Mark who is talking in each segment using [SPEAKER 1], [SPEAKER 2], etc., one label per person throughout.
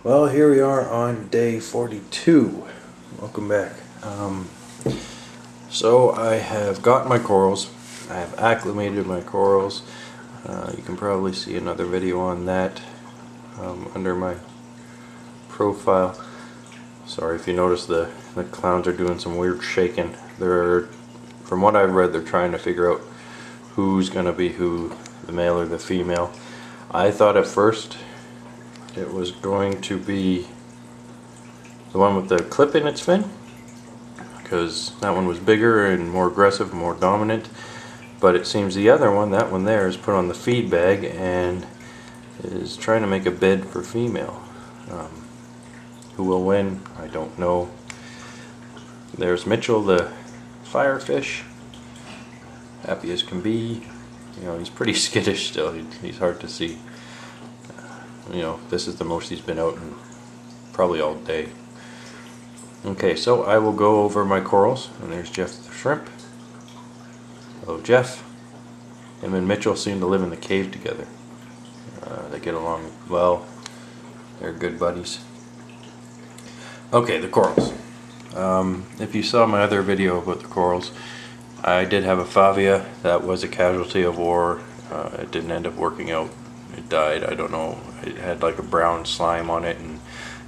[SPEAKER 1] Well, here we are on day 42. Welcome back. So I have got my corals. I have acclimated my corals. You can probably see another video on that under my profile. Sorry if you notice the clowns are doing some weird shaking. From what I've read, they're trying to figure out who's going to be who, the male or the female. I thought at first it was going to be the one with the clip in its fin, because that one was bigger and more aggressive, more dominant. But it seems the other one, that one there, is put on the feed bag and is trying to make a bid for female. Who will win? I don't know. There's Mitchell, the firefish, happy as can be. You know, he's pretty skittish still. He's hard to see. You know, this is the most he's been out in probably all day. Okay, so I will go over my corals, and there's Jeff the shrimp. Hello, Jeff. Him and Mitchell seem to live in the cave together. They get along well. They're good buddies. Okay, the corals. If you saw my other video about the corals, I did have a favia that was a casualty of war. It didn't end up working out. It died. I don't know. It had like a brown slime on it, and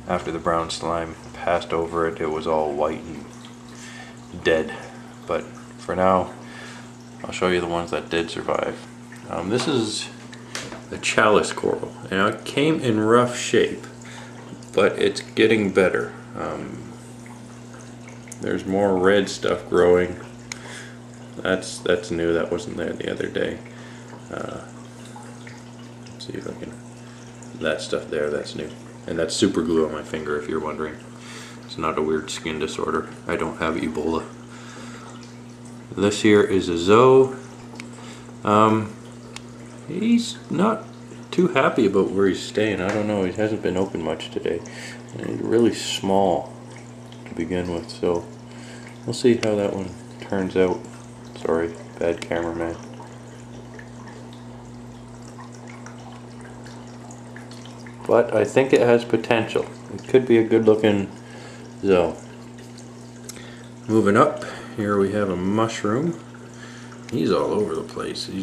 [SPEAKER 1] after the brown slime passed over it, it was all white and dead. But for now, I'll show you the ones that did survive. This is a chalice coral. Now, it came in rough shape, but it's getting better. There's more red stuff growing. That's new. That wasn't there the other day. Let's see if I can. That stuff there, that's new. And that's super glue on my finger, if you're wondering. It's not a weird skin disorder. I don't have Ebola. This here is a Zoe. He's not too happy about where he's staying. I don't know. He hasn't been open much today. And he's really small to begin with, so we'll see how that one turns out. Sorry, bad cameraman. But I think it has potential. It could be a good looking Zoe. Moving up, here we have a mushroom. He's all over the place. He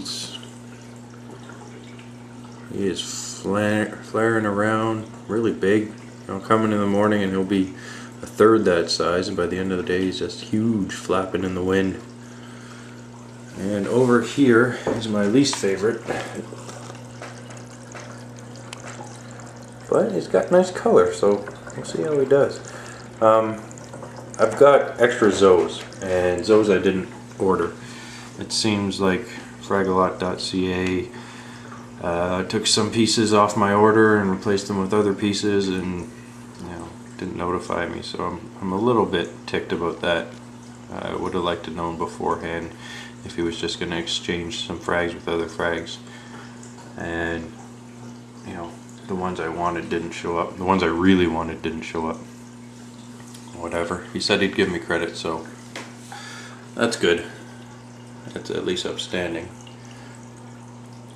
[SPEAKER 1] is flaring around, really big. I'll come in the morning and he'll be a third that size, and by the end of the day he's just huge, flapping in the wind. And over here is my least favorite. But he's got nice color, so we'll see how he does. I've got extra Zoes, and Zoes I didn't order. It seems like Fragalot.ca took some pieces off my order and replaced them with other pieces, and didn't notify me, so I'm a little bit ticked about that. I would have liked to known beforehand if he was just going to exchange some frags with other frags. And the ones I wanted didn't show up. The ones I really wanted didn't show up. Whatever. He said he'd give me credit, so that's good. That's at least upstanding.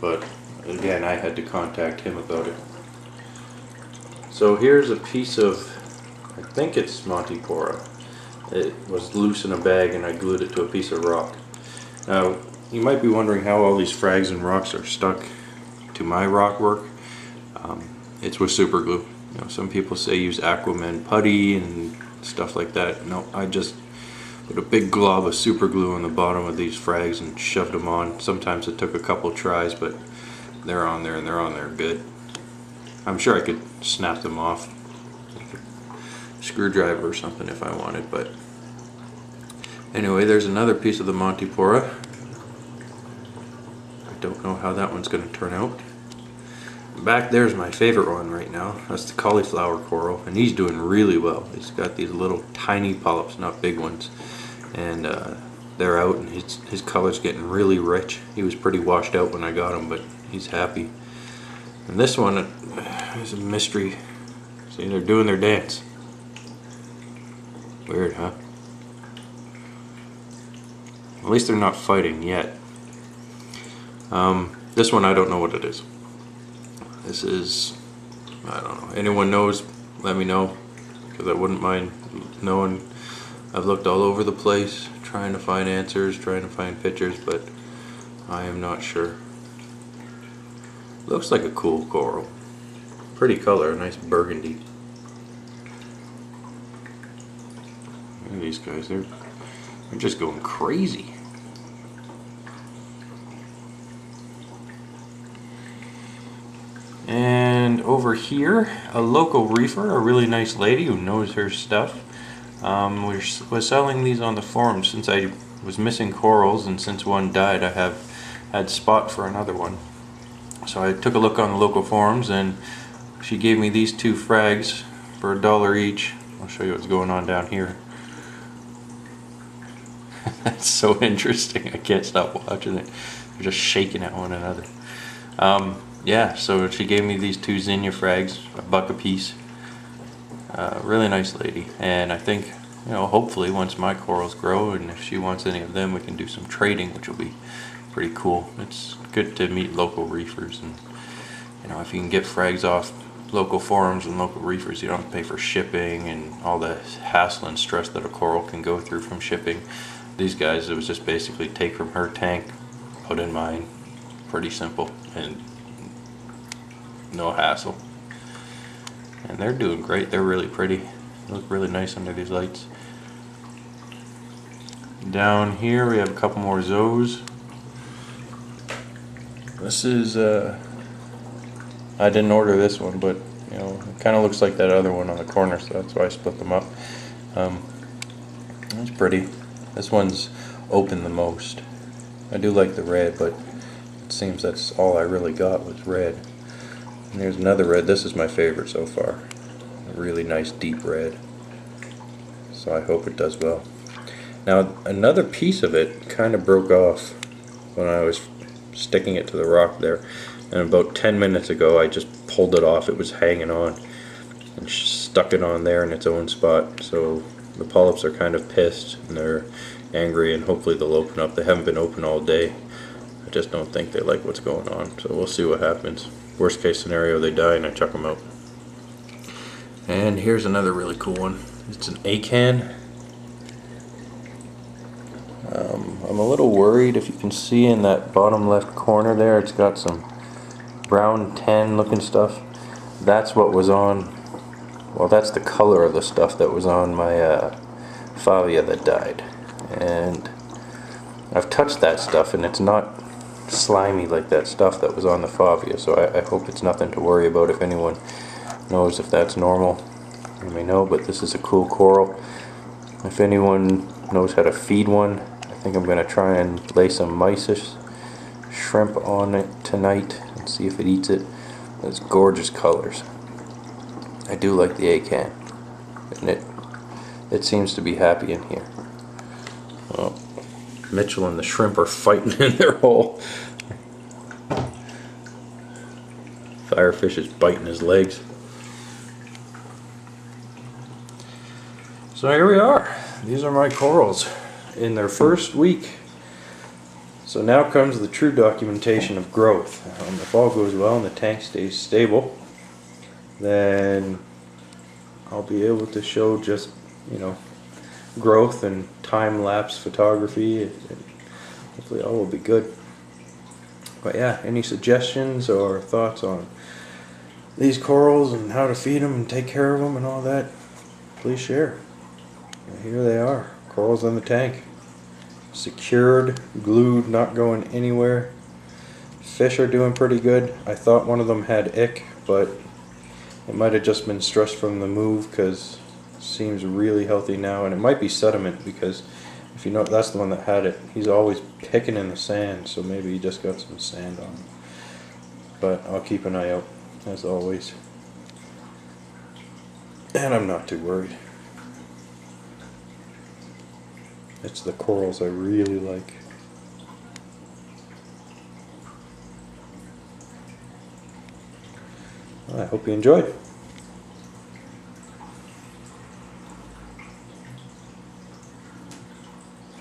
[SPEAKER 1] But again, I had to contact him about it. So here's a piece of, I think it's Montipora. It was loose in a bag and I glued it to a piece of rock. Now, you might be wondering how all these frags and rocks are stuck to my rock work. It's with super glue. Some people say use Aquaman putty and stuff like that. No, I just put a big glob of super glue on the bottom of these frags and shoved them on. Sometimes it took a couple tries, but they're on there and they're on there good. I'm sure I could snap them off like a screwdriver or something if I wanted, but anyway, there's another piece of the Montipora. I don't know how that one's going to turn out. Back there's my favorite one right now. That's the cauliflower coral, and he's doing really well. He's got these little tiny polyps, not big ones, and they're out, and his color's getting really rich. He was pretty washed out when I got him, but he's happy. And this one is a mystery. See, they're doing their dance. Weird, huh? At least they're not fighting yet. This one I don't know what it is. This is, I don't know. Anyone knows, let me know, because I wouldn't mind knowing. I've looked all over the place trying to find answers, trying to find pictures, but I am not sure. Looks like a cool coral. Pretty color, nice burgundy. Look at these guys, they're just going crazy. And over here, a local reefer, a really nice lady who knows her stuff, was selling these on the forum. Since I was missing corals and since one died, I have had spot for another one. So I took a look on the local forums and she gave me these two frags for $1 each. I'll show you what's going on down here. That's so interesting. I can't stop watching it. They're just shaking at one another. Yeah, so she gave me these two zinnia frags, $1 a piece. Really nice lady, and I think, you know, hopefully once my corals grow and if she wants any of them, we can do some trading, which will be pretty cool. It's good to meet local reefers, and you know, if you can get frags off local forums and local reefers, you don't have to pay for shipping and all the hassle and stress that a coral can go through from shipping. These guys, it was just basically take from her tank, put in mine. Pretty simple and no hassle. And they're doing great. They're really pretty. They look really nice under these lights. Down here we have a couple more zoes. This is I didn't order this one, but you know, it kind of looks like that other one on the corner, so that's why I split them up. It's pretty. This one's open the most. I do like the red, but it seems that's all I really got was red. And there's another red. This is my favorite so far. A really nice deep red. So I hope it does well. Now another piece of it kind of broke off when I was sticking it to the rock there. And about 10 minutes ago I just pulled it off. It was hanging on and stuck it on there in its own spot. So the polyps are kind of pissed and they're angry, and hopefully they'll open up. They haven't been open all day. I just don't think they like what's going on. So we'll see what happens. Worst case scenario, they die and I chuck them out. And here's another really cool one. It's an acan. I'm a little worried. If you can see in that bottom left corner there, it's got some brown tan looking stuff. That's what was on, well, that's the color of the stuff that was on my Favia that died. And I've touched that stuff and it's not slimy like that stuff that was on the Favia, so I hope it's nothing to worry about. If anyone knows if that's normal, let me know. But this is a cool coral. If anyone knows how to feed one, I think I'm going to try and lay some mysis shrimp on it tonight and see if it eats it. It's gorgeous colors. I do like the acan, and it seems to be happy in here. Well, Mitchell and the shrimp are fighting in their hole. Firefish is biting his legs. So here we are. These are my corals in their first week. So now comes the true documentation of growth. If all goes well and the tank stays stable, then I'll be able to show just, you know, growth and time-lapse photography, and hopefully all will be good. But yeah, any suggestions or thoughts on these corals and how to feed them and take care of them and all that, please share. And here they are, corals in the tank, secured, glued, not going anywhere. Fish are doing pretty good. I thought one of them had ick, but it might have just been stress from the move, because it seems really healthy now. And it might be sediment, because if you know, that's the one that had it. He's always picking in the sand, so maybe he just got some sand on him. But I'll keep an eye out, as always. And I'm not too worried. It's the corals I really like. I hope you enjoyed.